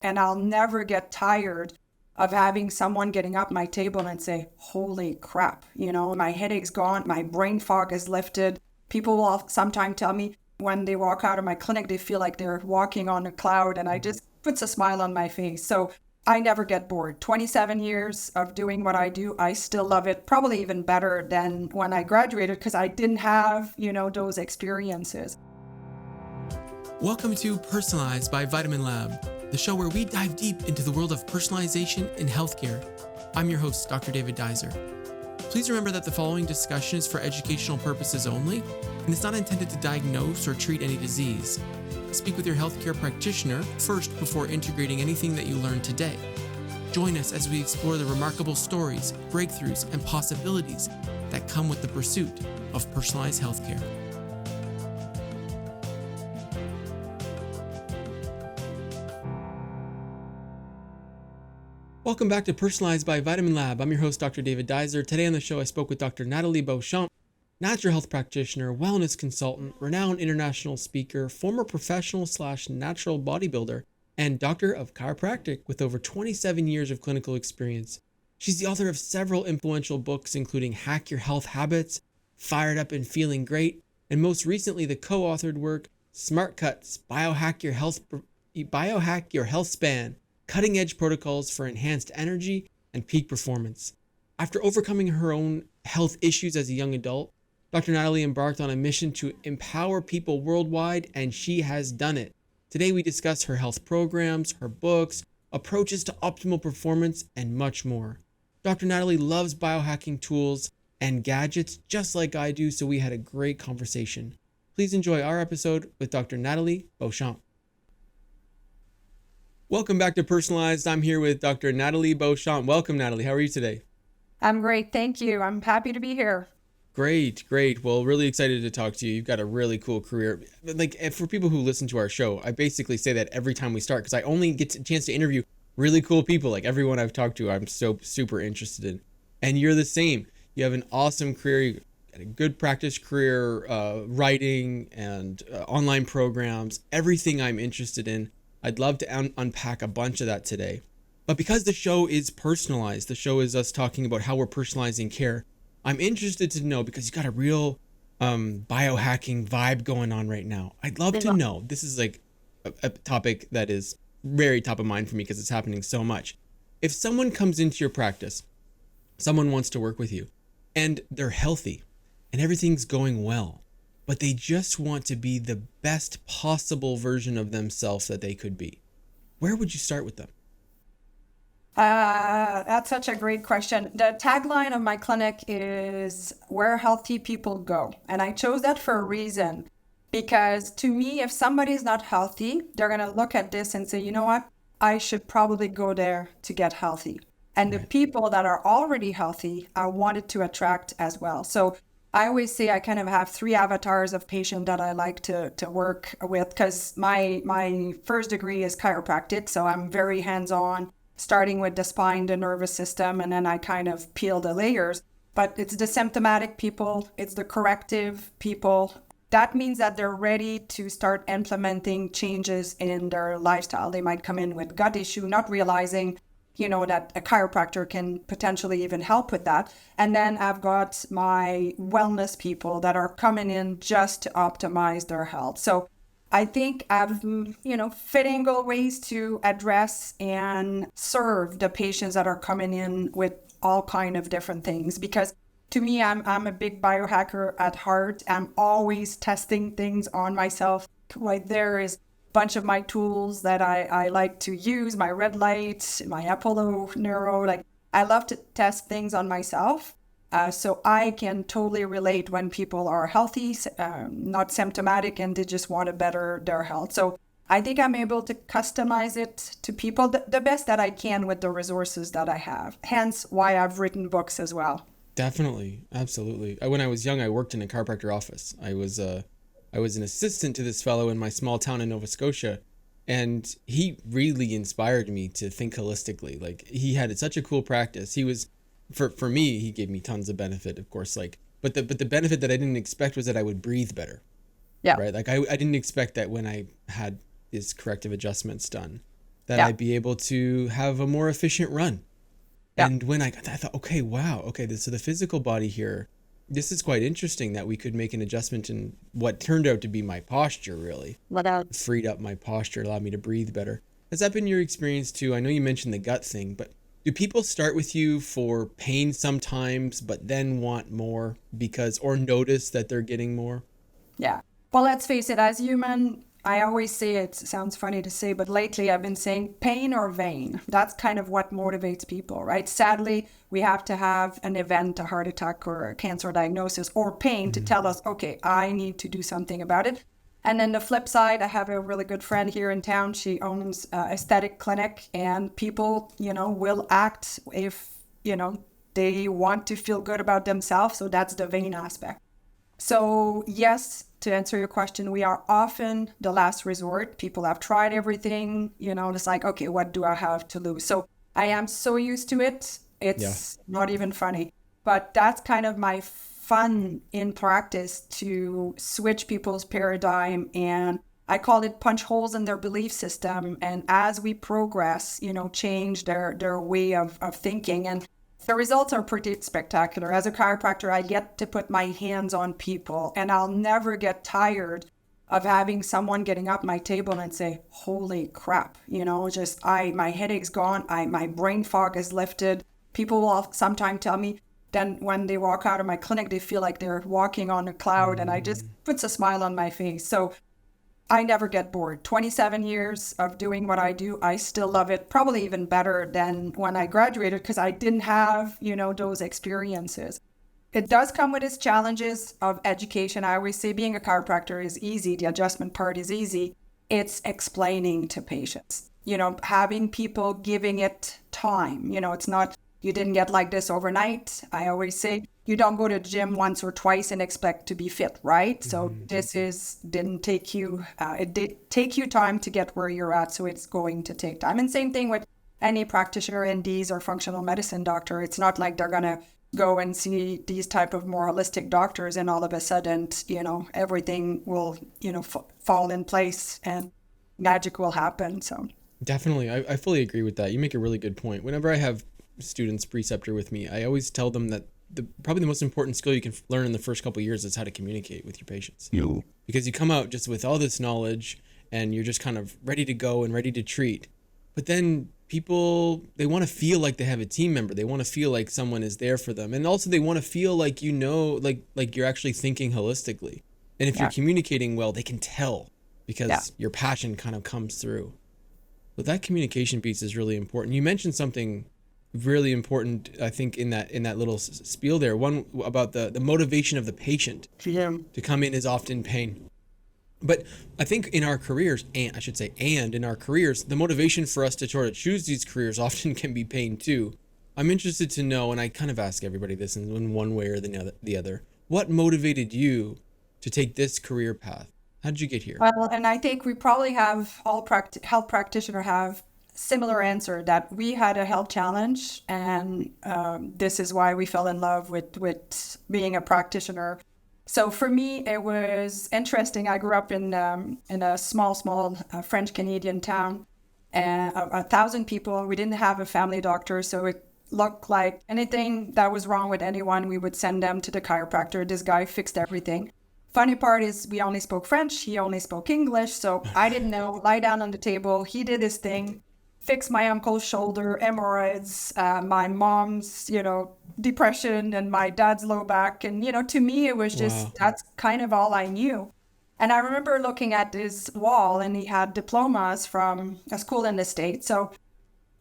And I'll never get tired of having someone getting up my table and say, holy crap, my headache's gone, my brain fog is lifted. People will sometimes tell me when they walk out of my clinic, they feel like they're walking on a cloud, and I just puts a smile on my face. So I never get bored. 27 years of doing what I do, I still love it, probably even better than when I graduated because I didn't have, those experiences. Welcome to Personalize by Vitamin Lab, the show where we dive deep into the world of personalization in healthcare. I'm your host, Dr. David Deiser. Please remember that the following discussion is for educational purposes only and is not intended to diagnose or treat any disease. Speak with your healthcare practitioner first before integrating anything that you learned today. Join us as we explore the remarkable stories, breakthroughs, and possibilities that come with the pursuit of personalized healthcare. Welcome back to Personalized by Vitamin Lab. I'm your host, Dr. David Deiser. Today on the show, I spoke with Dr. Nathalie Beauchamp, natural health practitioner, wellness consultant, renowned international speaker, former professional/natural bodybuilder, and doctor of chiropractic with over 27 years of clinical experience. She's the author of several influential books, including Hack Your Health Habits, Fired Up and Feeling Great, and most recently the co-authored work, Smart Cuts, Biohack Your Health Span, Cutting-Edge Protocols for Enhanced Energy and Peak Performance. After overcoming her own health issues as a young adult, Dr. Nathalie embarked on a mission to empower people worldwide, and she has done it. Today we discuss her health programs, her books, approaches to optimal performance, and much more. Dr. Nathalie loves biohacking tools and gadgets just like I do, so we had a great conversation. Please enjoy our episode with Dr. Nathalie Beauchamp. Welcome back to Personalized. I'm here with Dr. Nathalie Beauchamp. Welcome, Nathalie. How are you today? I'm great. Thank you. I'm happy to be here. Great. Well, really excited to talk to you. You've got a really cool career. Like, for people who listen to our show, I basically say that every time we start because I only get a chance to interview really cool people. Like everyone I've talked to, I'm so super interested in. And you're the same. You have an awesome career. You got a good practice career, writing and online programs, everything I'm interested in. I'd love to unpack a bunch of that today. But because the show is personalized, the show is us talking about how we're personalizing care, I'm interested to know, because you got a real biohacking vibe going on right now. I'd love to know, this is like a topic that is very top of mind for me because it's happening so much. If someone comes into your practice, someone wants to work with you, and they're healthy and everything's going well, but they just want to be the best possible version of themselves that they could be, where would you start with them? That's such a great question. The tagline of my clinic is where healthy people go. And I chose that for a reason, because to me, if somebody's not healthy, they're going to look at this and say, you know what, I should probably go there to get healthy. And the people that are already healthy, I wanted to attract as well. So I always say I kind of have three avatars of patient that I like to work with, because my first degree is chiropractic. So I'm very hands-on, starting with the spine, the nervous system, and then I kind of peel the layers. But it's the symptomatic people, it's the corrective people. That means that they're ready to start implementing changes in their lifestyle. They might come in with gut issue, not realizing that a chiropractor can potentially even help with that. And then I've got my wellness people that are coming in just to optimize their health. So I think I've, fitting ways to address and serve the patients that are coming in with all kind of different things. Because to me, I'm a big biohacker at heart. I'm always testing things on myself. Right there is bunch of my tools that I like to use, my red light, my Apollo Neuro. Like, I love to test things on myself. So I can totally relate when people are healthy, not symptomatic, and they just want to better their health. So I think I'm able to customize it to people the best that I can with the resources that I have. Hence why I've written books as well. Definitely. Absolutely. When I was young, I worked in a chiropractor office. I was an assistant to this fellow in my small town in Nova Scotia, and he really inspired me to think holistically. Like, he had such a cool practice. He was, for me, he gave me tons of benefit, of course, but the benefit that I didn't expect was that I would breathe better. Yeah. Right. Like, I didn't expect that when I had these corrective adjustments done, that I'd be able to have a more efficient run. And when I thought, okay, wow, okay, so the physical body here, this is quite interesting that we could make an adjustment in what turned out to be my posture, really. Freed up my posture, allowed me to breathe better. Has that been your experience too? I know you mentioned the gut thing, but do people start with you for pain sometimes, but then want more or notice that they're getting more? Yeah. Well, let's face it, as human, I always say, it sounds funny to say, but lately I've been saying pain or vein. That's kind of what motivates people, right? Sadly, we have to have an event, a heart attack or a cancer diagnosis or pain to tell us, okay, I need to do something about it. And then the flip side, I have a really good friend here in town. She owns an aesthetic clinic, and people, will act if, they want to feel good about themselves. So that's the vein aspect. So yes, to answer your question, we are often the last resort. People have tried everything, it's like, okay, what do I have to lose? So I am so used to it. It's not even funny, but that's kind of my fun in practice, to switch people's paradigm. And I call it punch holes in their belief system. And as we progress, change their way of thinking. And the results are pretty spectacular. As a chiropractor, I get to put my hands on people, and I'll never get tired of having someone getting up my table and say, holy crap, my headache's gone. My brain fog is lifted. People will sometimes tell me, then when they walk out of my clinic, they feel like they're walking on a cloud, and I just puts a smile on my face. So I never get bored. 27 years of doing what I do, I still love it, probably even better than when I graduated, because I didn't have, those experiences. It does come with its challenges of education. I always say being a chiropractor is easy. The adjustment part is easy. It's explaining to patients, having people giving it time. It's not, you didn't get like this overnight. I always say, you don't go to the gym once or twice and expect to be fit, right? So didn't take you, it did take you time to get where you're at. So it's going to take time. And same thing with any practitioner, NDs or functional medicine doctor. It's not like they're going to go and see these type of more holistic doctors and all of a sudden, everything will, fall in place and magic will happen. So definitely. I fully agree with that. You make a really good point. Whenever I have students preceptor with me, I always tell them that probably the most important skill you can learn in the first couple of years is how to communicate with your patients. Because you come out just with all this knowledge and you're just kind of ready to go and ready to treat. But then people, they want to feel like they have a team member. They want to feel like someone is there for them. And also they want to feel like, like you're actually thinking holistically. And if you're communicating well, they can tell because your passion kind of comes through. So that communication piece is really important. You mentioned something really important, I think, in that little spiel there, one about the motivation of the patient to come in is often pain. But I think in our careers, and in our careers, the motivation for us to try to choose these careers often can be pain too. I'm interested to know, and I kind of ask everybody this in one way or the other, what motivated you to take this career path? How did you get here? Well, and I think we probably have all health practitioner have similar answer, that we had a health challenge, and this is why we fell in love with being a practitioner. So for me, it was interesting. I grew up in a small French Canadian town, and 1,000 people. We didn't have a family doctor, so it looked like anything that was wrong with anyone, we would send them to the chiropractor. This guy fixed everything. Funny part is we only spoke French. He only spoke English, so I didn't know. Lie down on the table. He did his thing. Fixed my uncle's shoulder, hemorrhoids, my mom's, depression, and my dad's low back. And, to me, it was just, that's kind of all I knew. And I remember looking at his wall, and he had diplomas from a school in the States. So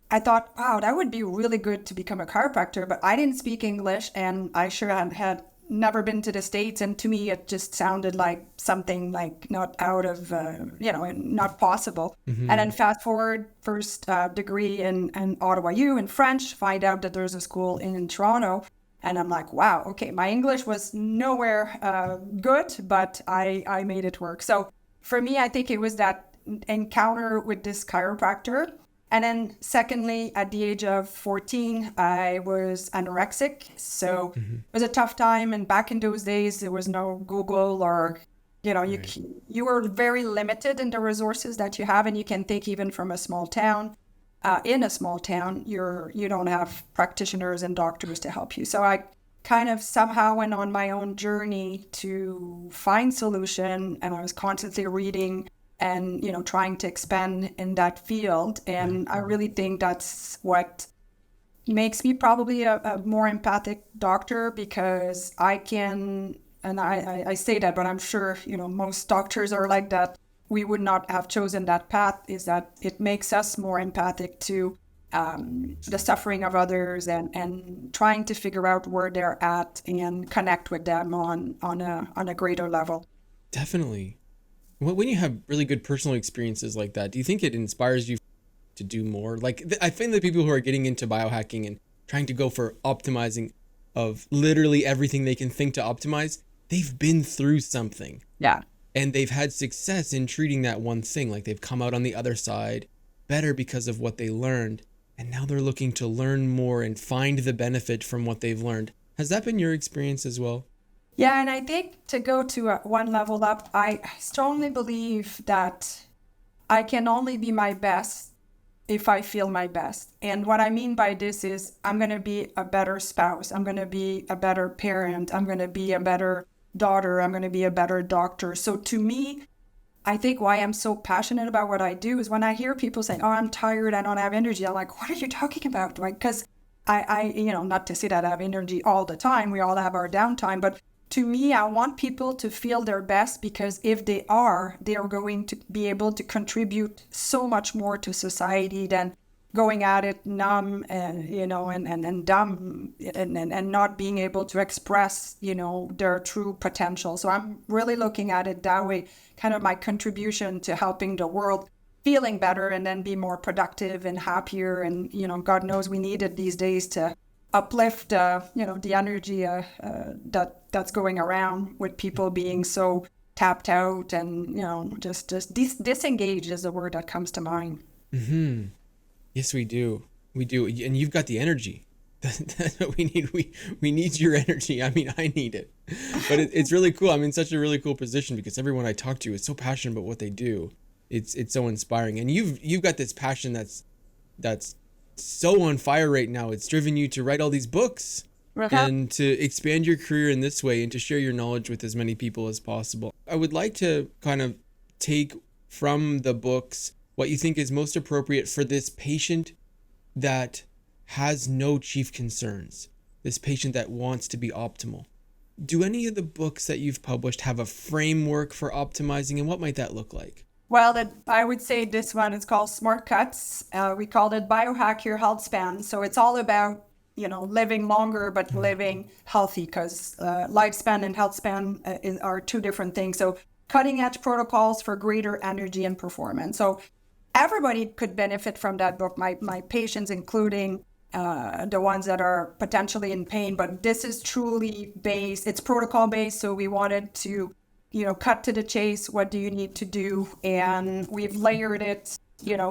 I thought, wow, that would be really good to become a chiropractor. But I didn't speak English, and I sure had never been to the States. And to me, it just sounded like something like not out of, not possible. And then fast forward, first degree in Ottawa U in French, find out that there's a school in Toronto. And I'm like, wow, okay, my English was nowhere good, but I made it work. So for me, I think it was that encounter with this chiropractor. And then secondly, at the age of 14, I was anorexic. So it was a tough time. And back in those days, there was no Google or, Right. You are very limited in the resources that you have, and you can think even from a small town. In a small town, you don't have practitioners and doctors to help you. So I kind of somehow went on my own journey to find solution, and I was constantly reading and trying to expand in that field. Right. And I really think that's what makes me probably a more empathic doctor, because I can, and I say that, but I'm sure, most doctors are like that. We would not have chosen that path, is that it makes us more empathic to the suffering of others, and trying to figure out where they're at and connect with them on a greater level. Definitely. When you have really good personal experiences like that, do you think it inspires you to do more? Like, I find that people who are getting into biohacking and trying to go for optimizing of literally everything they can think to optimize, they've been through something Yeah. and they've had success in treating that one thing. Like, they've come out on the other side better because of what they learned. And now they're looking to learn more and find the benefit from what they've learned. Has that been your experience as well? Yeah, and I think to go to one level up, I strongly believe that I can only be my best if I feel my best. And what I mean by this is I'm going to be a better spouse. I'm going to be a better parent. I'm going to be a better daughter. I'm going to be a better doctor. So to me, I think why I'm so passionate about what I do is when I hear people saying, "Oh, I'm tired, I don't have energy." I'm like, "What are you talking about?" Right? Because not to say that I have energy all the time. We all have our downtime, but to me, I want people to feel their best, because if they are going to be able to contribute so much more to society than going at it numb, and dumb, and not being able to express, their true potential. So I'm really looking at it that way, kind of my contribution to helping the world feeling better, and then be more productive and happier. And, God knows we need it these days to uplift, the energy that's going around with people being so tapped out, and, just disengaged is the word that comes to mind. Mm-hmm. Yes, we do. We do. And you've got the energy. That's what we need. We need your energy. I mean, I need it. But it's really cool. I'm in such a really cool position because everyone I talk to is so passionate about what they do. It's so inspiring. And you've got this passion that's so on fire right now. It's driven you to write all these books Uh-huh. and to expand your career in this way and to share your knowledge with as many people as possible. I would like to kind of take from the books what you think is most appropriate for this patient that has no chief concerns, this patient that wants to be optimal. Do any of the books that you've published have a framework for optimizing, and what might that look like? Well, I would say this one is called Smart Cuts. We called it Biohacker Health Span. So it's all about, living longer, but living healthy, because lifespan and health span are two different things. So cutting edge protocols for greater energy and performance. So everybody could benefit from that book, my patients, including the ones that are potentially in pain. But this is truly it's protocol based. So we wanted to cut to the chase. What do you need to do? And we've layered it.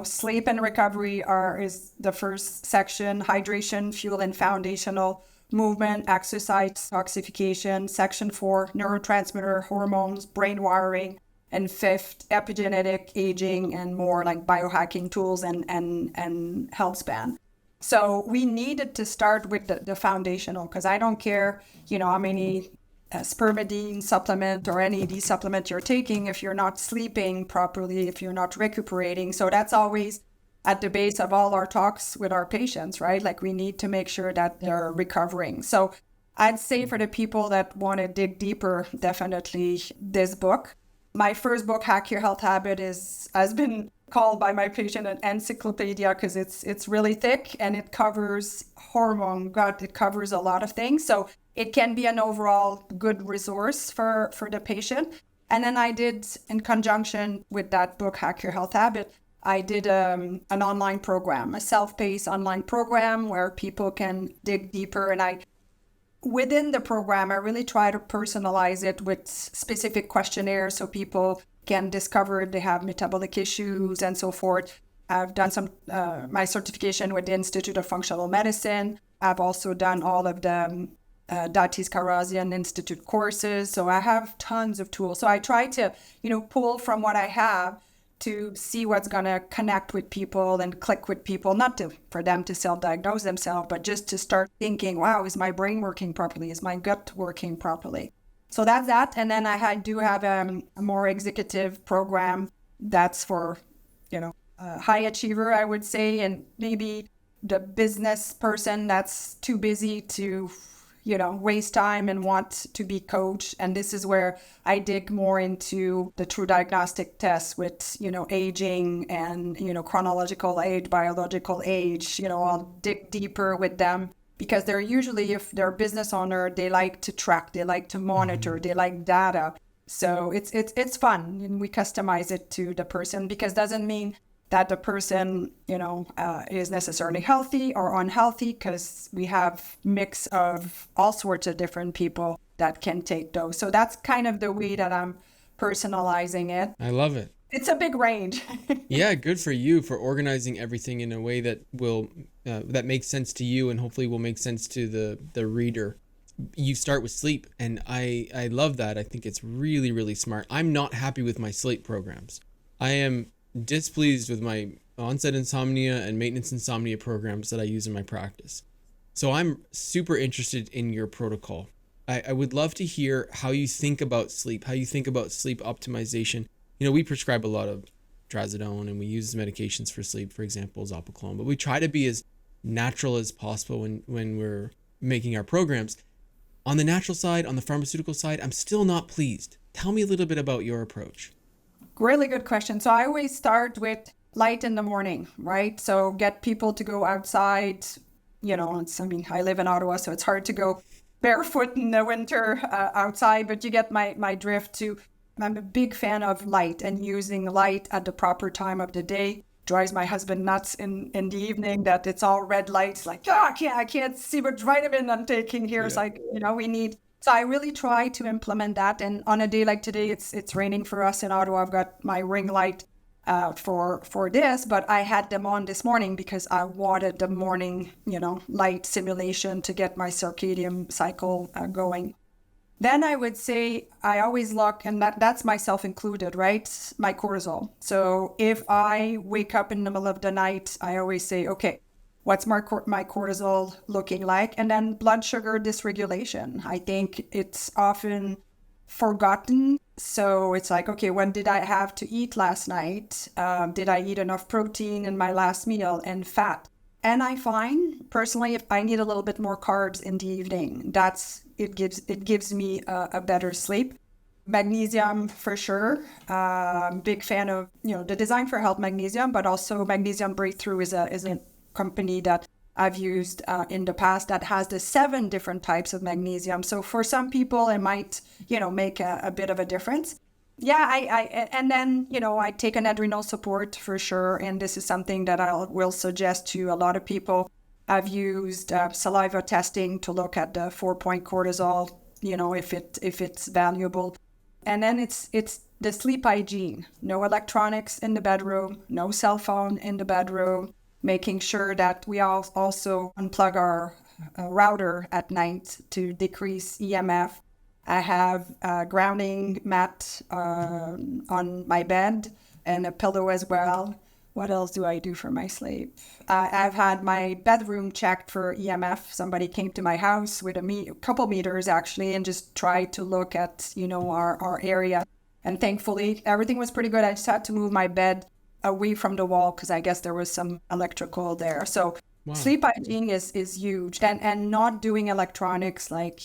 Sleep and recovery is the first section. Hydration, fuel, and foundational. Movement, exercise, detoxification. Section 4, neurotransmitter, hormones, brain wiring. And 5th, epigenetic, aging, and more like biohacking tools and health span. So we needed to start with the foundational, because I don't care, how many spermidine supplement or any of these supplements you're taking if you're not sleeping properly, if you're not recuperating. So that's always at the base of all our talks with our patients, right? Like, we need to make sure that they're recovering. So I'd say for the people that want to dig deeper, definitely this book. My first book, Hack Your Health Habit, has been called by my patient an encyclopedia, because it's really thick, and it covers hormone, gut, it covers a lot of things. So it can be an overall good resource for the patient. And then I did, in conjunction with that book, Hack Your Health Habit, I did an online program, a self-paced online program where people can dig deeper. And within the program, I really try to personalize it with specific questionnaires so people can discover if they have metabolic issues and so forth. I've done my certification with the Institute of Functional Medicine. I've also done all of the Datis Karazian Institute courses. So I have tons of tools. So I try to, pull from what I have to see what's going to connect with people and click with people, not for them to self-diagnose themselves, but just to start thinking, wow, is my brain working properly? Is my gut working properly? So that's that. And then I do have a more executive program that's for, high achiever, I would say, and maybe the business person that's too busy to, waste time and want to be coached. And this is where I dig more into the true diagnostic tests with, aging and, chronological age, biological age, I'll dig deeper with them because they're usually, if they're a business owner, they like to track, they like to monitor, they like data. So it's fun, and we customize it to the person because it doesn't mean that the person, is necessarily healthy or unhealthy, because we have mix of all sorts of different people that can take those. So that's kind of the way that I'm personalizing it. I love it. It's a big range. Yeah, good for you for organizing everything in a way that will that makes sense to you and hopefully will make sense to the reader. You start with sleep, and I love that. I think it's really, really smart. I'm not happy with my sleep programs. I am displeased with my onset insomnia and maintenance insomnia programs that I use in my practice. So I'm super interested in your protocol. I would love to hear how you think about sleep, how you think about sleep optimization. We prescribe a lot of trazodone and we use medications for sleep, for example, zopiclone, but we try to be as natural as possible when we're making our programs. On the natural side, on the pharmaceutical side, I'm still not pleased. Tell me a little bit about your approach. Really good question. So I always start with light in the morning, right? So get people to go outside. I live in Ottawa, so it's hard to go barefoot in the winter outside, but you get my drift to, I'm a big fan of light, and using light at the proper time of the day. Drives my husband nuts in the evening that it's all red lights, like, I can't see what vitamin I'm taking here. Yeah. It's like, we need. So I really try to implement that. And on a day like today, it's raining for us in Ottawa. I've got my ring light for this, but I had them on this morning because I wanted the morning, light simulation to get my circadian cycle going. Then I would say I always look, and that's myself included, right? My cortisol. So if I wake up in the middle of the night, I always say, okay, what's my cortisol looking like? And then blood sugar dysregulation. I think it's often forgotten. So it's like, okay, when did I have to eat last night? Did I eat enough protein in my last meal and fat? And I find personally, if I need a little bit more carbs in the evening, it gives me a better sleep. Magnesium for sure. Big fan of the Design for Health magnesium, but also Magnesium Breakthrough is a company that I've used in the past that has the 7 different types of magnesium. So for some people, it might make a bit of a difference. Yeah, I take an adrenal support for sure, and this is something that I will suggest to a lot of people. I've used saliva testing to look at the 4-point cortisol, if it's valuable, and then it's the sleep hygiene. No electronics in the bedroom, no cell phone in the bedroom. Making sure that we also unplug our router at night to decrease EMF. I have a grounding mat on my bed and a pillow as well. What else do I do for my sleep? I've had my bedroom checked for EMF. Somebody came to my house with a couple meters actually and just tried to look at, our area. And thankfully, everything was pretty good. I just had to move my bed away from the wall because I guess there was some electrical there. So wow. Sleep hygiene is huge, and not doing electronics like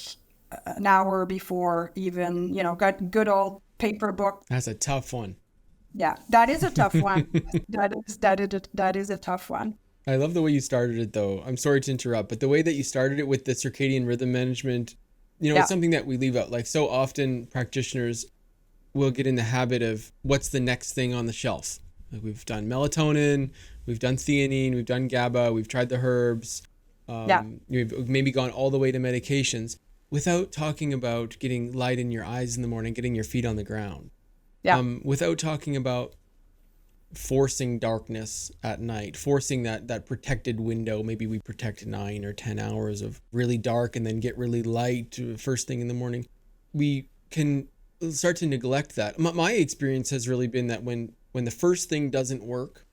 an hour before even, got good old paper book. That's a tough one. Yeah, that is a tough one. That is a tough one. I love the way you started it though. I'm sorry to interrupt, but the way that you started it with the circadian rhythm management, It's something that we leave out. Like so often practitioners will get in the habit of what's the next thing on the shelf. Like we've done melatonin, we've done theanine, we've done GABA, we've tried the herbs. We've maybe gone all the way to medications without talking about getting light in your eyes in the morning, getting your feet on the ground. Yeah. Without talking about forcing darkness at night, forcing that protected window. Maybe we protect 9 or 10 hours of really dark and then get really light first thing in the morning. We can start to neglect that. My experience has really been that when the first thing doesn't work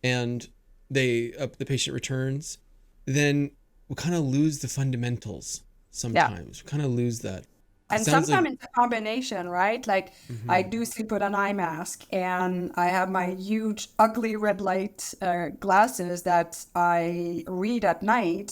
and the patient returns, then we kind of lose the fundamentals sometimes. We kind of lose that. And sometimes it's a combination, right? Like I do sleep with an eye mask and I have my huge, ugly red light glasses that I read at night.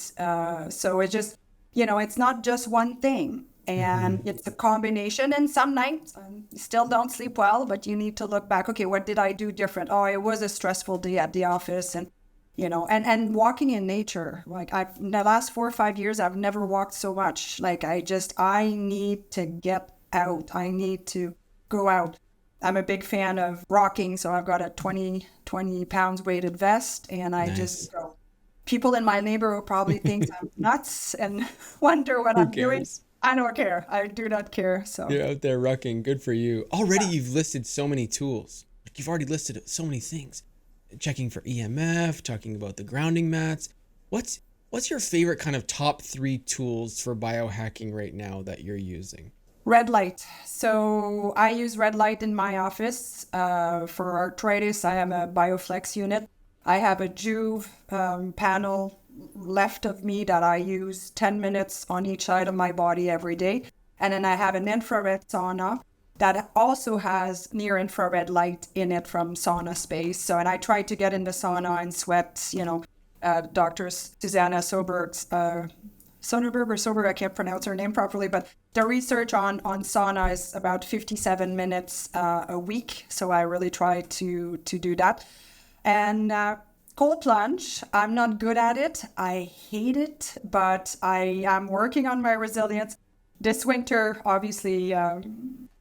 So it's just, it's not just one thing. And it's a combination. And some nights you still don't sleep well, but you need to look back. Okay, what did I do different? Oh, it was a stressful day at the office. And and walking in nature, like in the last 4 or 5 years, I've never walked so much. Like I need to get out. I need to go out. I'm a big fan of rocking. So I've got a 20 pounds weighted vest and I just go. People in my neighborhood probably think I'm nuts and wonder what I'm doing. I don't care. I do not care. So you're out there rucking. Good for you. Already you've listed so many tools. You've already listed so many things. Checking for EMF, talking about the grounding mats. What's your favorite kind of top 3 tools for biohacking right now that you're using? Red light. So I use red light in my office. For arthritis, I have a Bioflex unit. I have a Juve panel left of me that I use 10 minutes on each side of my body every day. And then I have an infrared sauna that also has near infrared light in it from Sauna Space. So, and I try to get in the sauna and sweat, Dr. Susanna Soberg, I can't pronounce her name properly, but the research on sauna is about 57 minutes a week. So I really try to do that. And cold plunge, I'm not good at it. I hate it, but I am working on my resilience. This winter, obviously,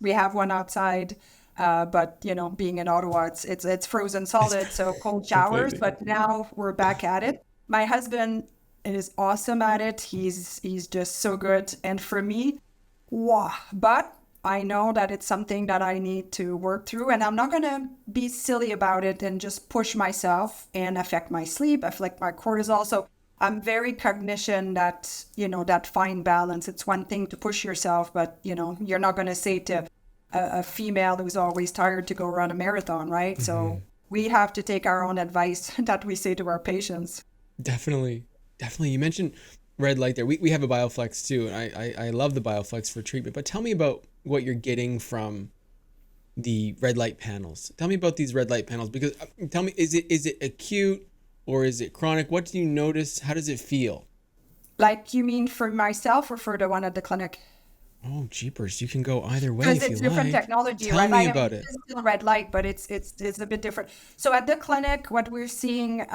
we have one outside, but being in Ottawa, it's frozen solid, so cold showers. But now we're back at it. My husband is awesome at it. He's just so good, and for me, wow. But I know that it's something that I need to work through, and I'm not gonna be silly about it and just push myself and affect my sleep, affect my cortisol. So I'm very cognition that, that fine balance. It's one thing to push yourself, but, you're not going to say to a female who's always tired to go run a marathon, right? So we have to take our own advice that we say to our patients. Definitely. You mentioned red light there. We have a Bioflex too, and I love the Bioflex for treatment. But tell me about what you're getting from the red light panels. Tell me about these red light panels, because tell me, is it acute? Or is it chronic? What do you notice? How does it feel? Like, you mean for myself or for the one at the clinic? Oh, jeepers. You can go either way because it's different technology, Tell right? me about it. It's still red light, but it's a bit different. So at the clinic, what we're seeing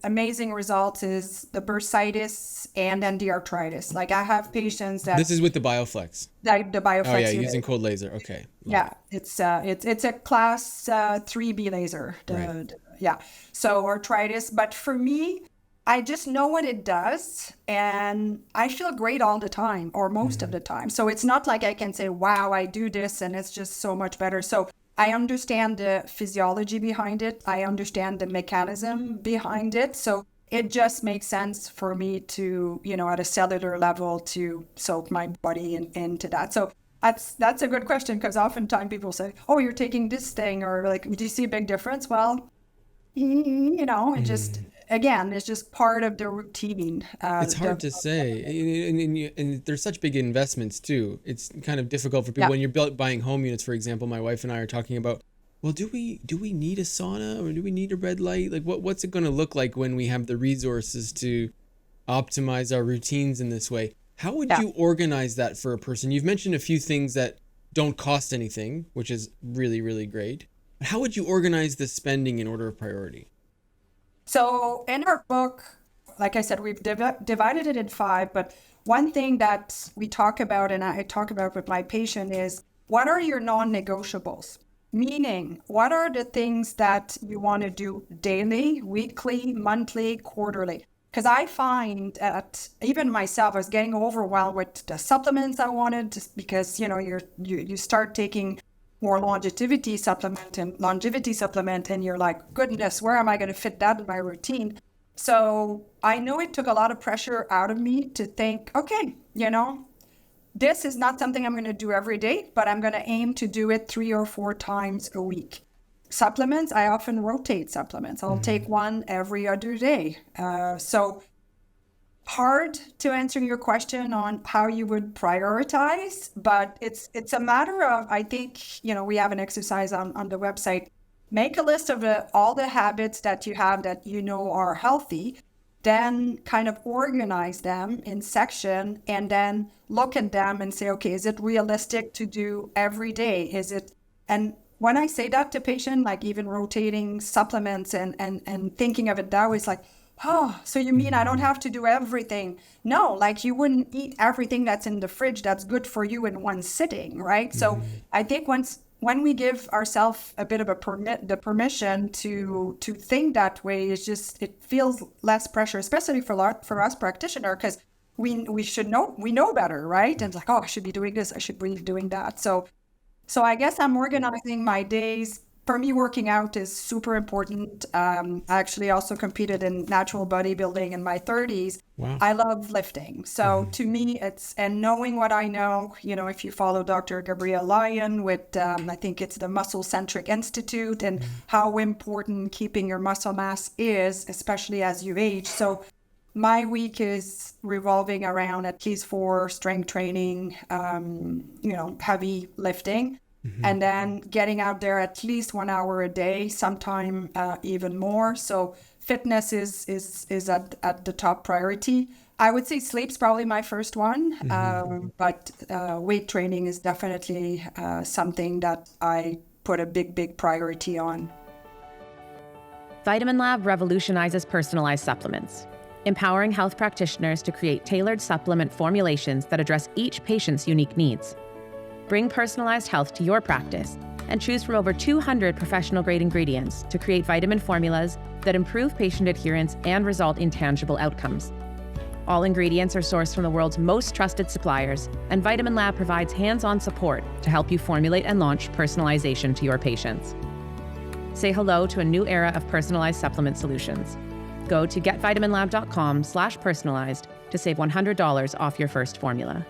amazing results is the bursitis and then the arthritis. Like I have patients that this is with the Bioflex. The Bioflex. Oh yeah, using cold laser. Okay. Yeah, it's a class 3B laser. Right. Yeah. So arthritis, but for me, I just know what it does and I feel great all the time or most of the time. So it's not like I can say, wow, I do this and it's just so much better. So I understand the physiology behind it. I understand the mechanism behind it. So it just makes sense for me to, at a cellular level to soak my body into that. So that's a good question, because oftentimes people say, oh, you're taking this thing, or like, do you see a big difference? Well, it just, again, it's just part of the routine. It's hard to say. And there's such big investments too. It's kind of difficult for people when you're buying home units, for example. My wife and I are talking about, well, do we need a sauna, or do we need a red light? Like what's it going to look like when we have the resources to optimize our routines in this way? How would you organize that for a person? You've mentioned a few things that don't cost anything, which is really, really great. But how would you organize the spending in order of priority? So in our book, like I said, we've divided it in 5, but one thing that we talk about and I talk about with my patient is, what are your non-negotiables? Meaning, what are the things that you want to do daily, weekly, monthly, quarterly? Because I find that even myself, I was getting overwhelmed with the supplements I wanted, just because, you start taking or longevity supplement, and you're like, goodness, where am I going to fit that in my routine? So I know it took a lot of pressure out of me to think, okay, this is not something I'm going to do every day, but I'm going to aim to do it 3 or 4 times a week. Supplements, I often rotate supplements. I'll take one every other day. So hard to answer your question on how you would prioritize, but it's a matter of, I think, we have an exercise on the website. Make a list of all the habits that you have that are healthy, then kind of organize them in section, and then look at them and say, okay, is it realistic to do every day? And when I say that to patient, like even rotating supplements and thinking of it that way, it's like, oh, so you mean I don't have to do everything? No, like you wouldn't eat everything that's in the fridge that's good for you in one sitting, right? So I think when we give ourselves a bit of the permission to think that way, it feels less pressure, especially for us practitioner, because we know better, right? And it's like, oh, I should be doing this, I should be doing that. So I guess I'm organizing my days. For me, working out is super important. I actually also competed in natural bodybuilding in my 30s. Wow. I love lifting. So to me, and knowing what I know, if you follow Dr. Gabrielle Lyon with, I think it's the Muscle Centric Institute, and how important keeping your muscle mass is, especially as you age. So my week is revolving around at least 4 strength training, heavy lifting. And then getting out there at least 1 hour a day, sometime even more. So fitness is at the top priority. I would say sleep's probably my first one, but weight training is definitely something that I put a big priority on. Vitamin Lab revolutionizes personalized supplements, empowering health practitioners to create tailored supplement formulations that address each patient's unique needs. Bring personalized health to your practice and choose from over 200 professional-grade ingredients to create vitamin formulas that improve patient adherence and result in tangible outcomes. All ingredients are sourced from the world's most trusted suppliers, and Vitamin Lab provides hands-on support to help you formulate and launch personalization to your patients. Say hello to a new era of personalized supplement solutions. Go to getvitaminlab.com/personalized to save $100 off your first formula.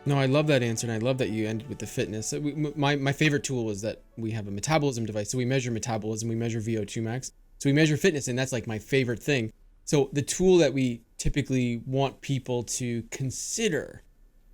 No, I love that answer, and I love that you ended with the fitness. My favorite tool is that we have a metabolism device. So we measure metabolism, we measure VO2 max. So we measure fitness, and that's like my favorite thing. So the tool that we typically want people to consider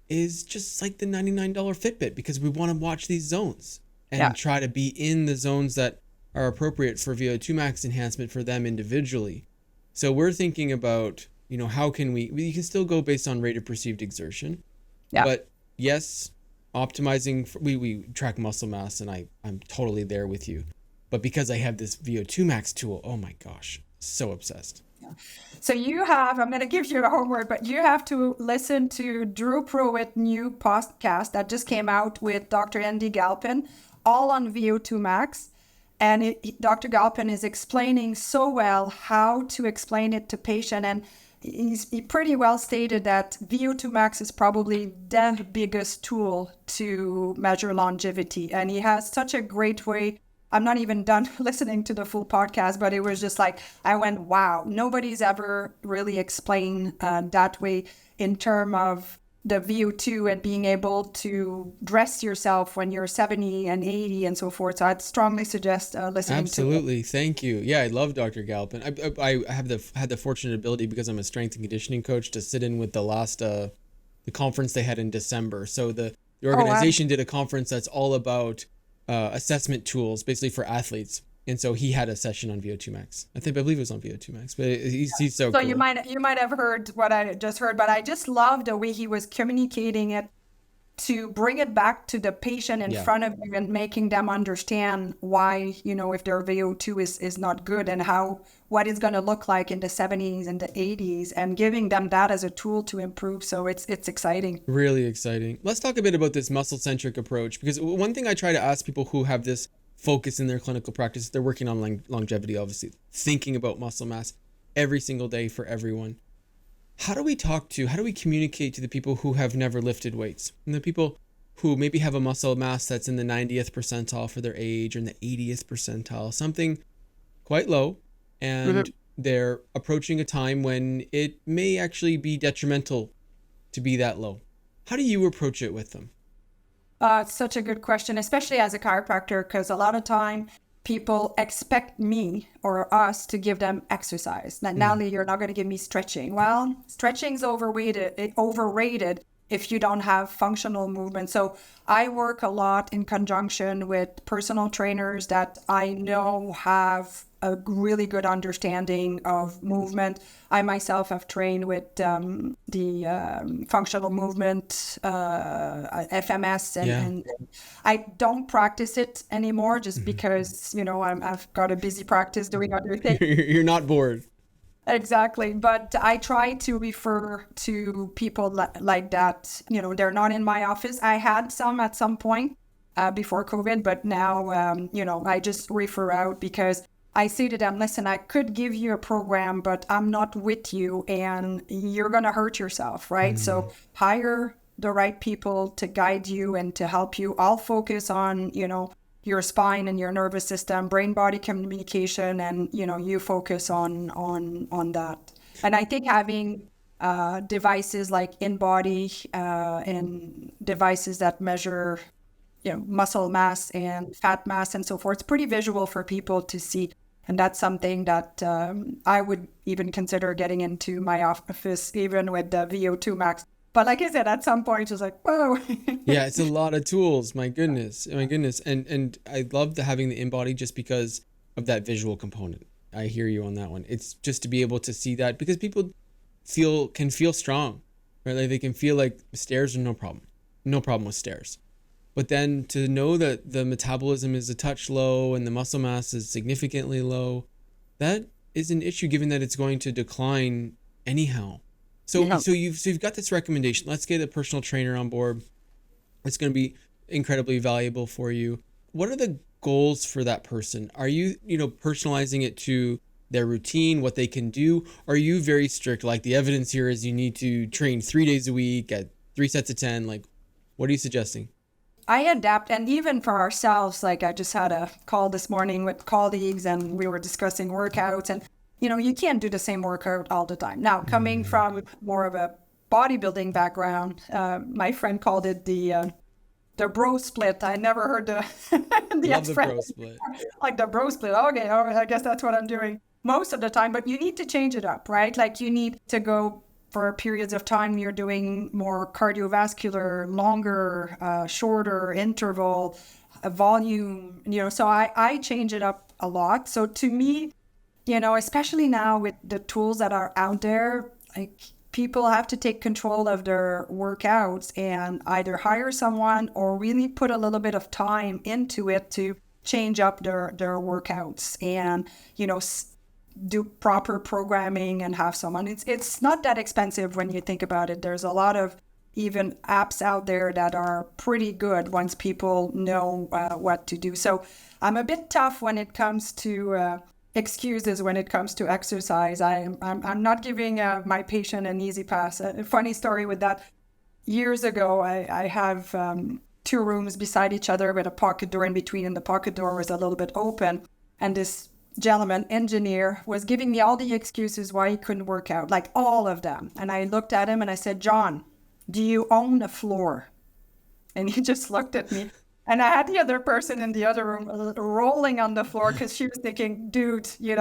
is just like the $99 Fitbit, because we want to watch these zones and try to be in the zones that are appropriate for VO2 max enhancement for them individually. So we're thinking about, how can we can still go based on rate of perceived exertion. Yeah. But yes, optimizing, we track muscle mass, and I'm totally there with you. But because I have this VO2 max tool, oh my gosh, so obsessed. Yeah. So I'm going to give you a homework, but you have to listen to Drew Pruitt's new podcast that just came out with Dr. Andy Galpin, all on VO2 max. And Dr. Galpin is explaining so well how to explain it to patient, and he pretty well stated that VO2 max is probably the biggest tool to measure longevity. And he has such a great way. I'm not even done listening to the full podcast, but it was just like, I went, wow, nobody's ever really explained that way in terms of the VO2 and being able to dress yourself when you're 70 and 80 and so forth. So I'd strongly suggest listening Absolutely. to it. Thank you. Yeah, I love Dr. Galpin. I have had the fortunate ability, because I'm a strength and conditioning coach, to sit in with the last the conference they had in December. So the organization did a conference that's all about assessment tools, basically for athletes. And so he had a session on VO2 max. I believe it was on VO2 max, but he's so cool. So you might have heard what I just heard, but I just love the way he was communicating it to bring it back to the patient in front of you and making them understand why, if their VO2 is not good, and what it's going to look like in the 70s and the 80s, and giving them that as a tool to improve. So it's exciting. Really exciting. Let's talk a bit about this muscle-centric approach, because one thing I try to ask people who have this focus in their clinical practice, they're working on longevity, obviously, thinking about muscle mass every single day for everyone. How do we communicate to the people who have never lifted weights, and the people who maybe have a muscle mass that's in the 90th percentile for their age or in the 80th percentile, something quite low, and they're approaching a time when it may actually be detrimental to be that low. How do you approach it with them? It's such a good question, especially as a chiropractor, because a lot of time people expect me or us to give them exercise. Now, Natalie, you're not going to give me stretching. Well, stretching's overrated if you don't have functional movement. So I work a lot in conjunction with personal trainers that I know have a really good understanding of movement. I myself have trained with the functional movement, FMS, and I don't practice it anymore just because, I've got a busy practice doing other things. You're not bored. Exactly. But I try to refer to people like that. They're not in my office. I had some at some point before COVID, but now, I just refer out because I say to them, listen, I could give you a program, but I'm not with you and you're going to hurt yourself, right? So hire the right people to guide you and to help you. I'll focus on, your spine and your nervous system, brain-body communication, and, you focus on that. And I think having devices like InBody and devices that measure, muscle mass and fat mass and so forth, it's pretty visual for people to see. And that's something that I would even consider getting into my office, even with the VO2 max. But like I said, at some point, it's like, whoa. Yeah, it's a lot of tools. My goodness. And I love having the InBody just because of that visual component. I hear you on that one. It's just to be able to see that because people can feel strong, right? Like they can feel like stairs are no problem with stairs. But then to know that the metabolism is a touch low and the muscle mass is significantly low, that is an issue given that it's going to decline anyhow. So you've got this recommendation. Let's get a personal trainer on board. It's going to be incredibly valuable for you. What are the goals for that person? Are you, personalizing it to their routine, what they can do? Or are you very strict? Like the evidence here is you need to train 3 days a week at 3 sets of 10. Like, what are you suggesting? I adapt, and even for ourselves, like I just had a call this morning with colleagues and we were discussing workouts, and you can't do the same workout all the time. Now, coming from more of a bodybuilding background, my friend called it the bro split. I never heard the Love the bro split. Like the bro split. Okay, I guess that's what I'm doing most of the time, but you need to change it up, right? Like you need to go for periods of time you're doing more cardiovascular, longer, shorter interval, volume, so I change it up a lot. So to me, especially now with the tools that are out there, like people have to take control of their workouts and either hire someone or really put a little bit of time into it to change up their workouts and, do proper programming and have someone. It's not that expensive when you think about it. There's a lot of even apps out there that are pretty good once people know what to do. So I'm a bit tough when it comes to excuses when it comes to exercise. I'm not giving my patient an easy pass. A funny story with that. Years ago, I have 2 rooms beside each other with a pocket door in between, and the pocket door was a little bit open. And this gentleman, engineer, was giving me all the excuses why he couldn't work out, like all of them. And I looked at him and I said, John, do you own a floor? And he just looked at me. And I had the other person in the other room rolling on the floor because she was thinking, dude, you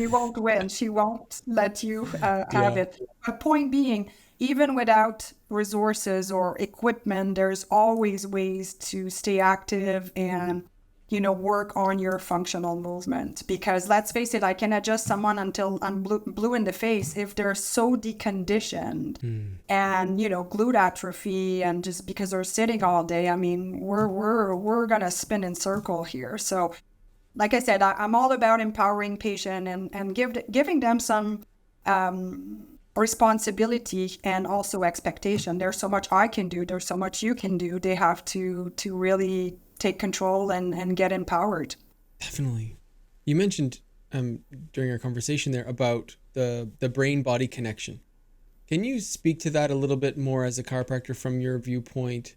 won't win. She won't let you have it. But point being, even without resources or equipment, there's always ways to stay active and work on your functional movement. Because let's face it, I can adjust someone until I'm blue in the face if they're so deconditioned and, glute atrophy, and just because they're sitting all day. I mean, we're going to spin in circle here. So like I said, I'm all about empowering patient and giving them some responsibility and also expectation. There's so much I can do. There's so much you can do. They have to really take control and get empowered. Definitely. You mentioned during our conversation there about the brain-body connection. Can you speak to that a little bit more as a chiropractor from your viewpoint?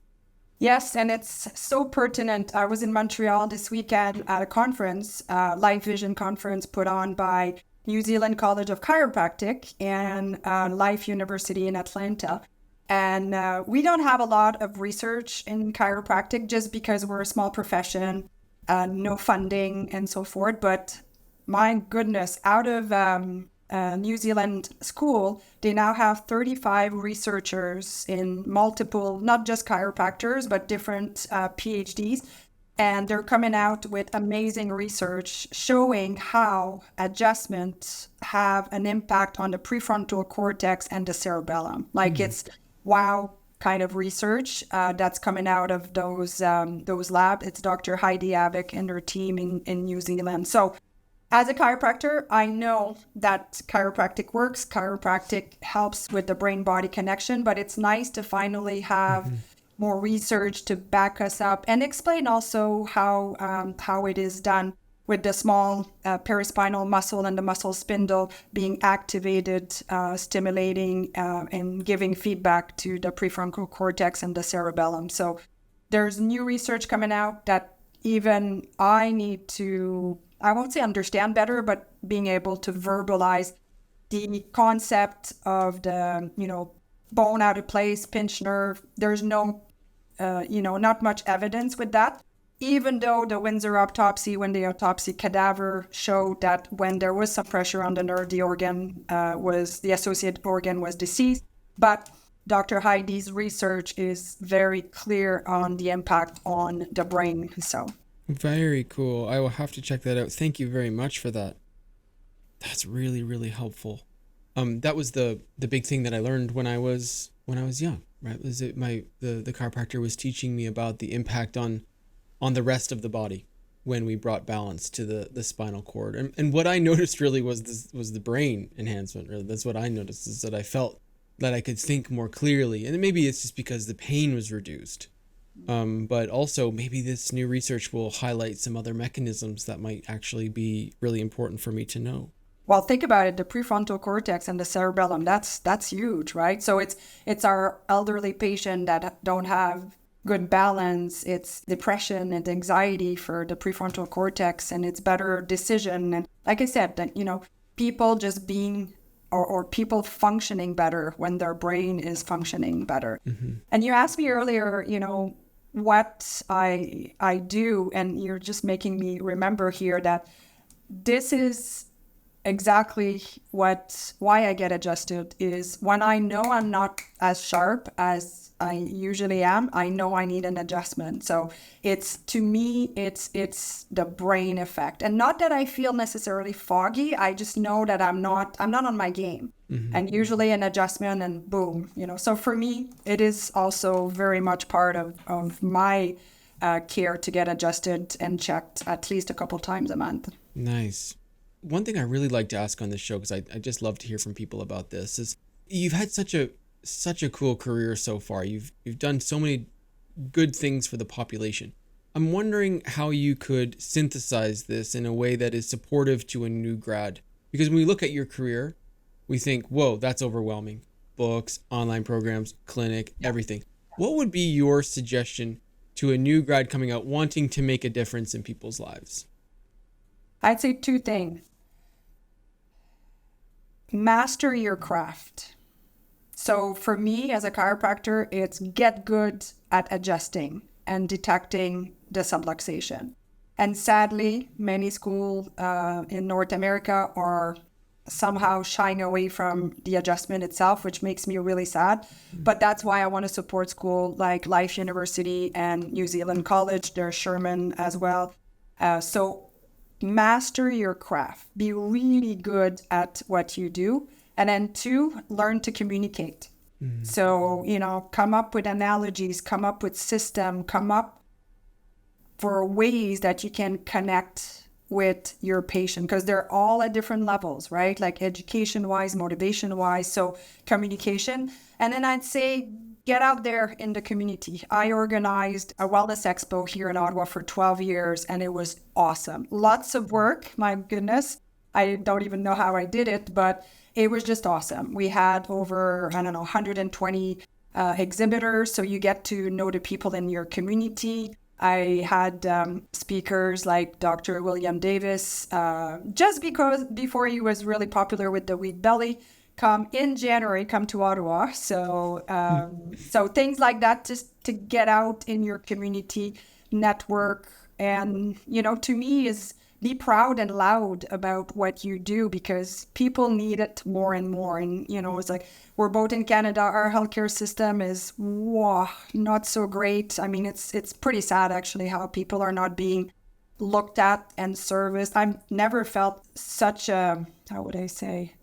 Yes, and it's so pertinent. I was in Montreal this weekend at a conference, Life Vision conference put on by New Zealand College of Chiropractic and Life University in Atlanta. And we don't have a lot of research in chiropractic just because we're a small profession, no funding and so forth. But my goodness, out of New Zealand school, they now have 35 researchers in multiple, not just chiropractors, but different PhDs. And they're coming out with amazing research showing how adjustments have an impact on the prefrontal cortex and the cerebellum. Like it's wow kind of research that's coming out of those labs. It's Dr. Heidi Avick and her team in New Zealand. So as a chiropractor, I know that chiropractic works. Chiropractic helps with the brain-body connection, but it's nice to finally have more research to back us up and explain also how it is done with the small paraspinal muscle and the muscle spindle being activated, stimulating and giving feedback to the prefrontal cortex and the cerebellum. So there's new research coming out that even I need to, I won't say understand better, but being able to verbalize the concept of the, bone out of place, pinched nerve. There's no, not much evidence with that. Even though the Windsor autopsy, when the autopsy cadaver showed that when there was some pressure on the nerve, the associated organ was deceased. But Dr. Heidi's research is very clear on the impact on the brain. So very cool. I will have to check that out. Thank you very much for that. That's really, really helpful. That was the big thing that I learned when I was young, right? Was it the chiropractor was teaching me about the impact on the rest of the body when we brought balance to the spinal cord. And what I noticed really was the brain enhancement. Really, that's what I noticed, is that I felt that I could think more clearly. And maybe it's just because the pain was reduced. But also maybe this new research will highlight some other mechanisms that might actually be really important for me to know. Well, think about it, the prefrontal cortex and the cerebellum, that's huge, right? So it's our elderly patient that don't have good balance. It's depression and anxiety for the prefrontal cortex, and it's better decision. And like I said, that, people just being or people functioning better when their brain is functioning better. And you asked me earlier, what I do, and you're just making me remember here that this is exactly why I get adjusted is when I know I'm not as sharp as I usually am, I know I need an adjustment. So it's the brain effect, and not that I feel necessarily foggy. I just know that I'm not on my game, and usually an adjustment and boom, So for me, it is also very much part of my care to get adjusted and checked at least a couple times a month. Nice. One thing I really like to ask on this show, because I just love to hear from people about this, is you've had such a cool career so far. You've done so many good things for the population. I'm wondering how you could synthesize this in a way that is supportive to a new grad. Because when we look at your career, we think, whoa, that's overwhelming. Books, online programs, clinic, everything. What would be your suggestion to a new grad coming out wanting to make a difference in people's lives? I'd say two things. Master your craft. So for me as a chiropractor, it's get good at adjusting and detecting the subluxation. And sadly, many schools in North America are somehow shying away from the adjustment itself, which makes me really sad. But that's why I want to support school like Life University and New Zealand College. There's Sherman as well. So master your craft. Be really good at what you do. And then two, learn to communicate. So, come up with analogies, come up with system, come up for ways that you can connect with your patient, because they're all at different levels, right? Like education-wise, motivation-wise, so communication. And then I'd say get out there in the community. I organized a wellness expo here in Ottawa for 12 years, and it was awesome. Lots of work, my goodness. I don't even know how I did it, but it was just awesome. We had over, 120 exhibitors, so you get to know the people in your community. I had speakers like Dr. William Davis, just because before he was really popular with the wheat belly, come to Ottawa. So things like that, just to get out in your community, network, and, to me is be proud and loud about what you do, because people need it more and more. And, it's like, we're both in Canada. Our healthcare system is not so great. I mean, it's pretty sad, actually, how people are not being looked at and serviced. I've never felt such a, how would I say,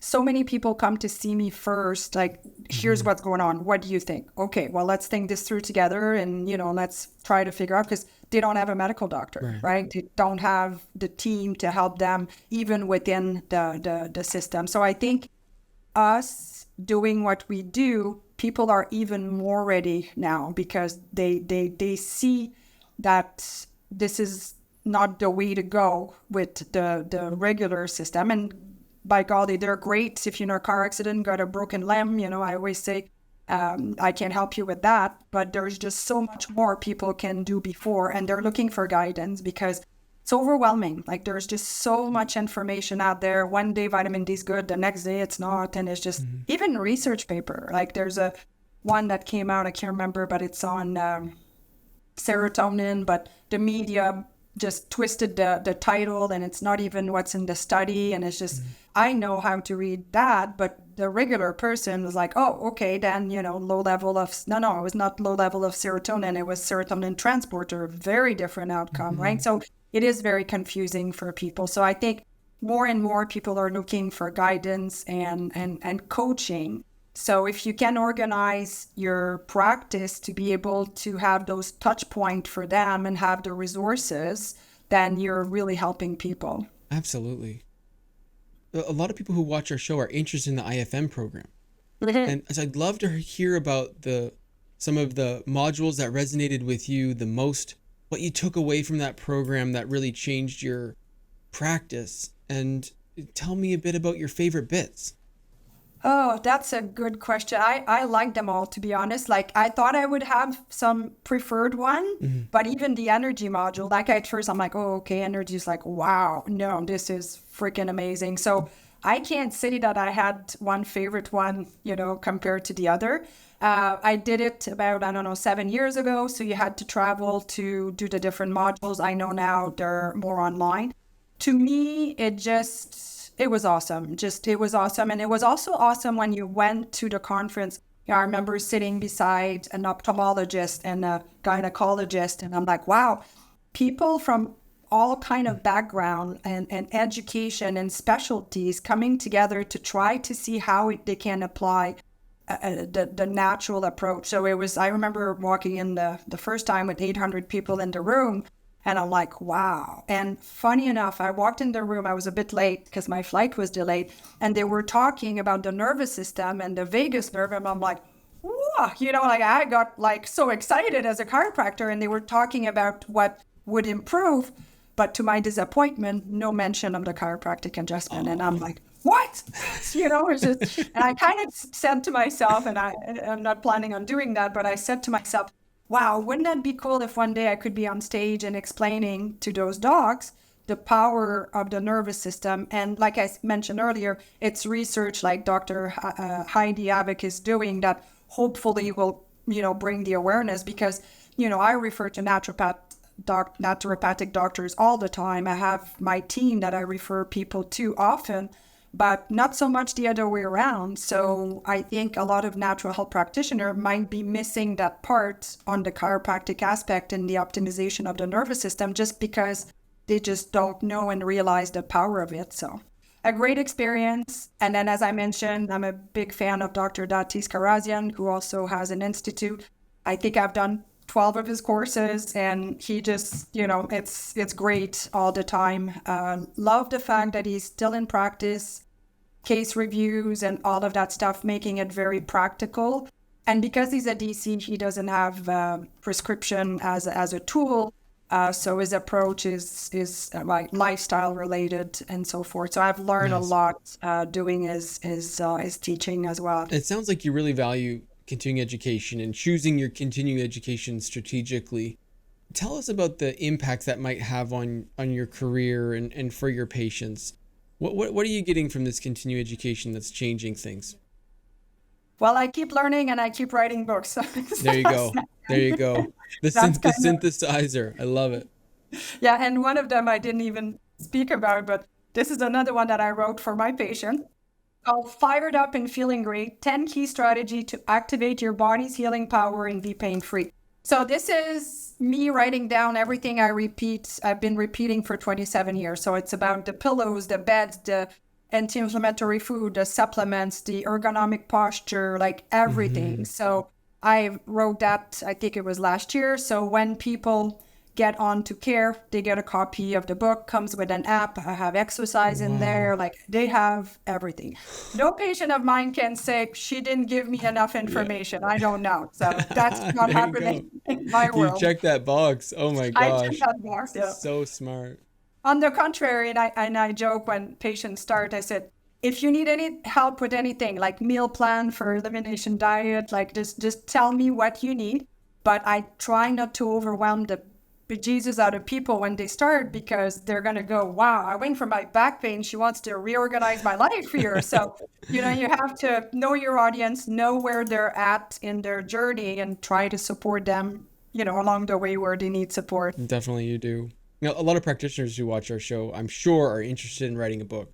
so many people come to see me first, like, here's what's going on. What do you think? Okay, well, let's think this through together, and, let's try to figure out, because they don't have a medical doctor, right? They don't have the team to help them, even within the system. So I think us doing what we do, people are even more ready now, because they see that this is not the way to go with the regular system. And by golly, they're great. If you're in a car accident, got a broken limb, I always say, I can help you with that. But there's just so much more people can do before, and they're looking for guidance because it's overwhelming. Like, there's just so much information out there. One day vitamin D is good, the next day it's not. And it's just even research paper. Like, there's one that came out, I can't remember, but it's on serotonin, but the media just twisted the title, and it's not even what's in the study. And it's just, I know how to read that, but the regular person was like, oh, okay, then, low level of, no, it was not low level of serotonin. It was serotonin transporter, very different outcome, right? So it is very confusing for people. So I think more and more people are looking for guidance and coaching. So if you can organize your practice to be able to have those touch points for them and have the resources, then you're really helping people. Absolutely. A lot of people who watch our show are interested in the IFM program. And so I'd love to hear about some of the modules that resonated with you the most, what you took away from that program that really changed your practice, and tell me a bit about your favorite bits. Oh, that's a good question. I like them all, to be honest. Like, I thought I would have some preferred one, but even the energy module, like at first I'm like, oh, okay, energy is like, wow, no, this is freaking amazing. So I can't say that I had one favorite one, compared to the other. I did it about, 7 years ago. So you had to travel to do the different modules. I know now they're more online. To me, it was awesome. It was awesome. And it was also awesome when you went to the conference. I remember sitting beside an ophthalmologist and a gynecologist, and I'm like, wow, people from all kind of background and education and specialties coming together to try to see how they can apply the natural approach. So I remember walking in the first time with 800 people in the room, and I'm like, wow. And funny enough, I walked in the room, I was a bit late because my flight was delayed, and they were talking about the nervous system and the vagus nerve, and I'm like, whoa, I got so excited as a chiropractor, and they were talking about what would improve, but to my disappointment, no mention of the chiropractic adjustment. And I'm like, what? It's just, and I kind of said to myself, and I'm not planning on doing that, but I said to myself, wow, wouldn't that be cool if one day I could be on stage and explaining to those docs the power of the nervous system? And like I mentioned earlier, it's research like Dr. Heidi Avick is doing that hopefully will, bring the awareness, because, I refer to naturopathic doctors all the time. I have my team that I refer people to often, but not so much the other way around. So I think a lot of natural health practitioners might be missing that part on the chiropractic aspect and the optimization of the nervous system, just because they just don't know and realize the power of it. So a great experience. And then, as I mentioned, I'm a big fan of Dr. Datis Karazian, who also has an institute. I think I've done 12 of his courses, and he just, it's great all the time. Love the fact that he's still in practice, case reviews and all of that stuff, making it very practical. And because he's a DC, he doesn't have prescription as a tool. So his approach is like lifestyle related and so forth. So I've learned a lot doing his teaching as well. It sounds like you really value continuing education and choosing your continuing education strategically. Tell us about the impacts that might have on your career and for your patients. What are you getting from this continuing education that's changing things? Well, I keep learning and I keep writing books. There you go. There you go. The synthesizer. I love it. Yeah, and one of them I didn't even speak about, but this is another one that I wrote for my patient called Fired Up and Feeling Great, 10 Key Strategy to Activate Your Body's Healing Power and Be Pain-Free. So this is me writing down everything I've been repeating for 27 years. So it's about the pillows, the beds, the anti-inflammatory food, the supplements, the ergonomic posture, like everything. So I wrote that, I think it was last year. So when people get on to care, they get a copy of the book, comes with an app. I have exercise in there, like they have everything. No patient of mine can say she didn't give me enough information. I don't know. So that's not happening in my world. You check that box. Oh my gosh. I check that box, yeah. So smart. On the contrary, and I joke when patients start, I said, if you need any help with anything, like meal plan for elimination diet, like just tell me what you need. But I try not to overwhelm the bejesus out of people when they start, because they're going to go, wow, I went from my back pain. She wants to reorganize my life here. So, you have to know your audience, know where they're at in their journey, and try to support them, along the way where they need support. Definitely you do. A lot of practitioners who watch our show, I'm sure, are interested in writing a book.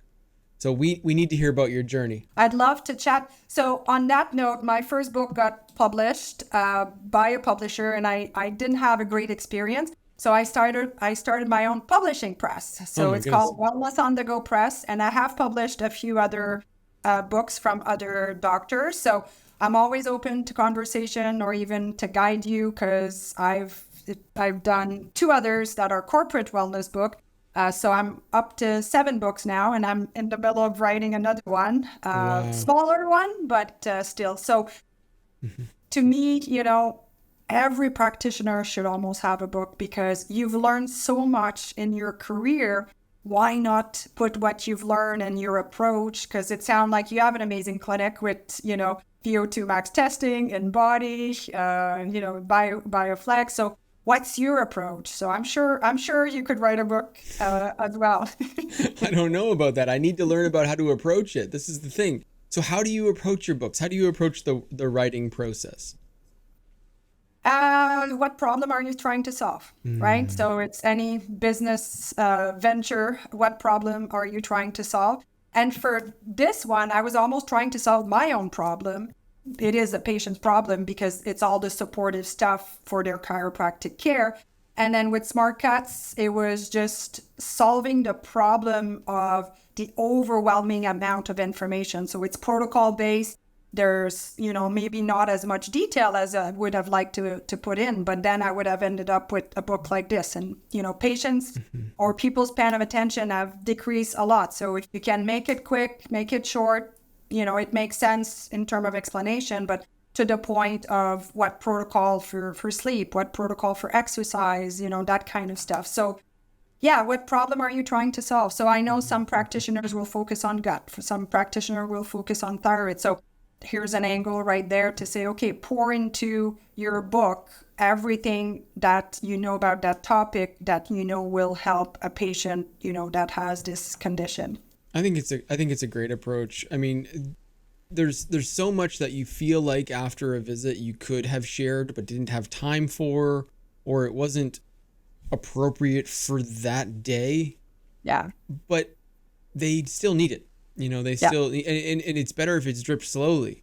So we need to hear about your journey. I'd love to chat. So on that note, my first book got published by a publisher, and I didn't have a great experience. So I started my own publishing press. So it's called Wellness on the Go Press. And I have published a few other books from other doctors. So I'm always open to conversation or even to guide you, because I've done 2 others that are corporate wellness book. So I'm up to 7 books now, and I'm in the middle of writing another one, smaller one, but still. So to me, every practitioner should almost have a book, because you've learned so much in your career. Why not put what you've learned and your approach? Because it sounds like you have an amazing clinic with, VO2 max testing, InBody, BioFlex. So what's your approach? So I'm sure you could write a book as well. I don't know about that. I need to learn about how to approach it. This is the thing. So how do you approach your books? How do you approach the writing process? What problem are you trying to solve, right? So it's any business venture. What problem are you trying to solve? And for this one, I was almost trying to solve my own problem. It is a patient's problem, because it's all the supportive stuff for their chiropractic care. And then with Smart Cuts, it was just solving the problem of the overwhelming amount of information. So it's protocol based. There's, maybe not as much detail as I would have liked to put in, but then I would have ended up with a book like this. And, patients or people's span of attention have decreased a lot. So if you can make it quick, make it short, it makes sense in terms of explanation, but to the point of what protocol for sleep, what protocol for exercise, that kind of stuff. So yeah, what problem are you trying to solve? So I know some practitioners will focus on gut, some practitioner will focus on thyroid. So here's an angle right there to say, okay, pour into your book everything that you know about that topic that will help a patient, that has this condition. I think it's a great approach. I mean, there's so much that you feel like after a visit you could have shared but didn't have time for, or it wasn't appropriate for that day. Yeah. But they still need it. Still, and it's better if it's dripped slowly,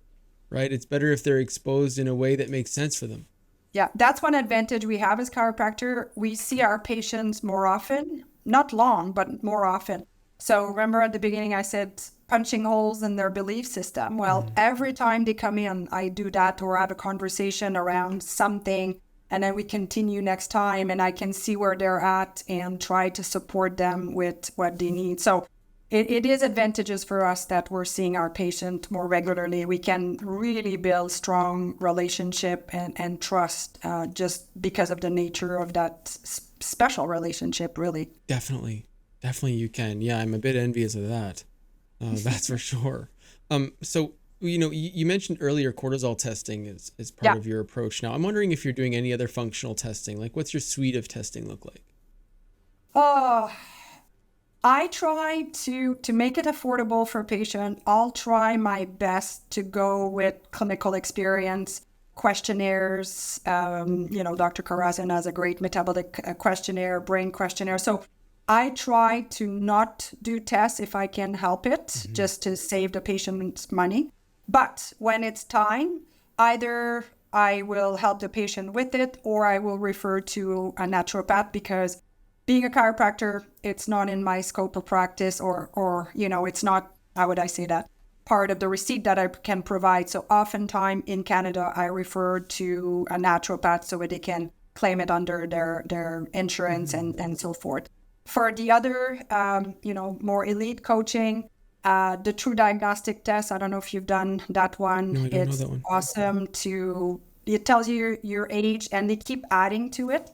right? It's better if they're exposed in a way that makes sense for them. Yeah, that's one advantage we have as chiropractor. We see our patients more often, not long, but more often. So remember at the beginning, I said punching holes in their belief system. Well, every time they come in, I do that or have a conversation around something, and then we continue next time, and I can see where they're at and try to support them with what they need. So it is advantages for us that we're seeing our patient more regularly. We can really build strong relationship and trust just because of the nature of that special relationship, really. Definitely you can. Yeah, I'm a bit envious of that. That's for sure. So You mentioned earlier cortisol testing is part of your approach. Now, I'm wondering if you're doing any other functional testing. Like, what's your suite of testing look like? I try to make it affordable for patient. I'll try my best to go with clinical experience questionnaires. Dr. Karazin has a great metabolic questionnaire, brain questionnaire. So I try to not do tests if I can help it, just to save the patient's money. But when it's time, either I will help the patient with it or I will refer to a naturopath, because being a chiropractor, it's not in my scope of practice or it's not, how would I say that, part of the receipt that I can provide. So oftentimes in Canada, I refer to a naturopath so they can claim it under their insurance and so forth. For the other, more elite coaching, the True Diagnostic Test, I don't know if you've done that one. No, I don't know that one. Awesome it tells you your age and they keep adding to it.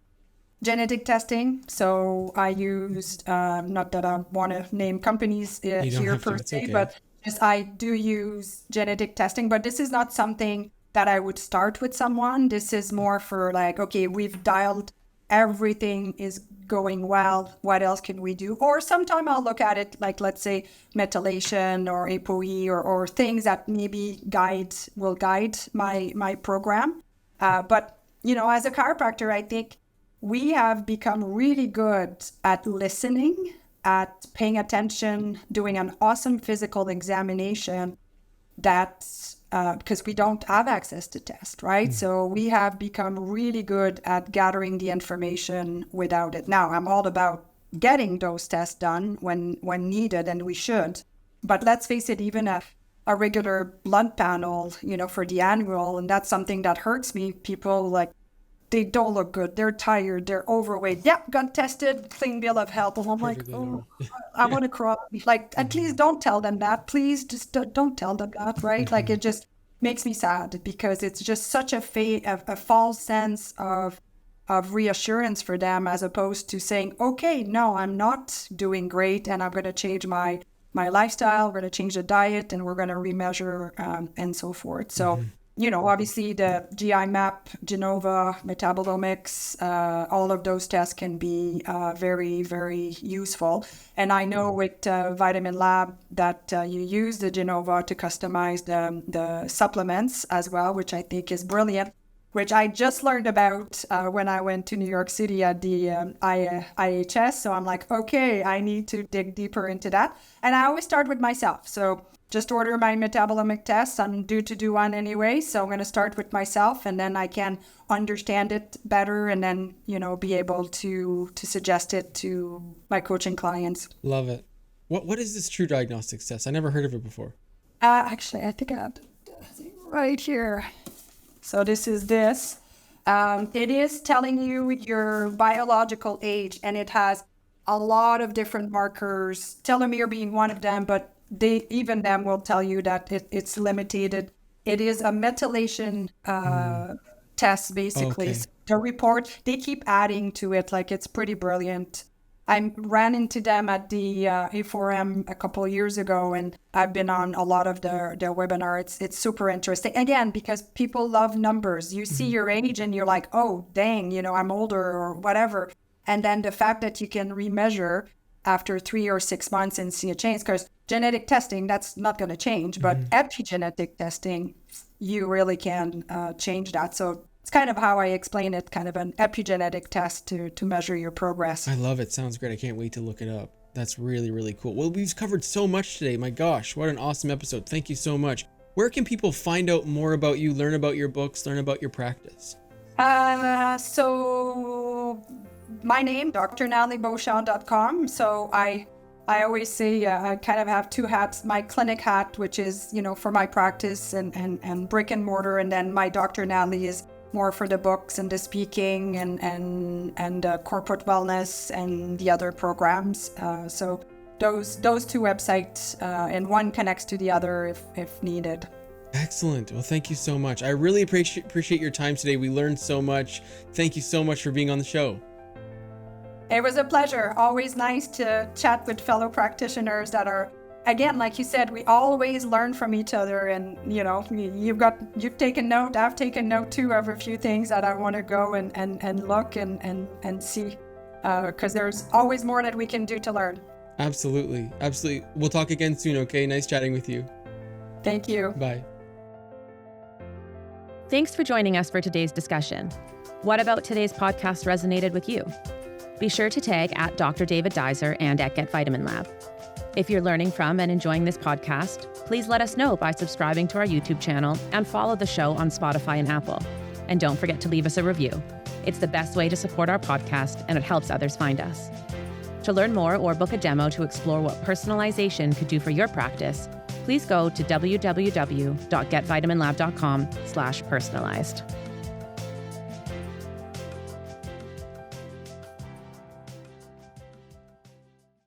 Genetic testing. So I used, not that I want to name companies here per se, okay. But just I do use genetic testing, but this is not something that I would start with someone. This is more for like, okay, we've dialed, everything is going well. What else can we do? Or sometime I'll look at it like, let's say methylation or ApoE or things that maybe will guide my program. But, as a chiropractor, I think we have become really good at listening, at paying attention, doing an awesome physical examination that's because we don't have access to tests, right? So we have become really good at gathering the information without it. Now, I'm all about getting those tests done when needed, and we should. But let's face it, even a regular blood panel, for the annual, and that's something that hurts me. People they don't look good. They're tired. They're overweight. Yep, got tested, clean bill of health. And I'm like, I want to cry. At least don't tell them that. Please just don't tell them that, right? It just makes me sad because it's just such a false sense of reassurance for them, as opposed to saying, okay, no, I'm not doing great and I'm going to change my lifestyle. We're going to change the diet and we're going to remeasure and so forth. So obviously the GI map, Genova, metabolomics, all of those tests can be very, very useful. And I know with Vitamin Lab that you use the Genova to customize the supplements as well, which I think is brilliant, which I just learned about when I went to New York City at the IHS. So I'm like, okay, I need to dig deeper into that. And I always start with myself. So just order my metabolomic test. I'm due to do one anyway. So I'm going to start with myself and then I can understand it better and then, be able to suggest it to my coaching clients. Love it. What is this True Diagnostics test? I never heard of it before. Actually, I think I have it right here. So this is this. It is telling you your biological age, and it has a lot of different markers, telomere being one of them, but even them will tell you that it's limited. It is a methylation test, basically. Okay. So the report, they keep adding to it, it's pretty brilliant. I ran into them at the A4M a couple of years ago, and I've been on a lot of their webinars. It's super interesting. Again, because people love numbers. You see your age and you're like, oh, dang, I'm older or whatever. And then the fact that you can remeasure after 3 or 6 months and see a change, because genetic testing, that's not going to change. But epigenetic testing, you really can change that. So it's kind of how I explain it, kind of an epigenetic test to measure your progress. I love it. Sounds great. I can't wait to look it up. That's really, really cool. Well, we've covered so much today. My gosh, what an awesome episode. Thank you so much. Where can people find out more about you, learn about your books, learn about your practice? So my name, drnataliebeauchamp.com. So I always say I kind of have two hats. My clinic hat, which is, for my practice and brick and mortar. And then my Dr. Natalie is more for the books and the speaking and corporate wellness and the other programs. So those two websites, and one connects to the other if needed. Excellent. Well, thank you so much. I really appreciate your time today. We learned so much. Thank you so much for being on the show. It was a pleasure. Always nice to chat with fellow practitioners that are again, like you said, we always learn from each other, and you've taken note, I've taken note too of a few things that I want to go and look and see, because there's always more that we can do to learn. Absolutely. We'll talk again soon, okay? Nice chatting with you. Thank you. Bye. Thanks for joining us for today's discussion. What about today's podcast resonated with you? Be sure to tag at Dr. David Deiser and at Get Vitamin Lab. If you're learning from and enjoying this podcast, please let us know by subscribing to our YouTube channel and follow the show on Spotify and Apple. And don't forget to leave us a review. It's the best way to support our podcast, and it helps others find us. To learn more or book a demo to explore what personalization could do for your practice, please go to www.getvitaminlab.com/personalized.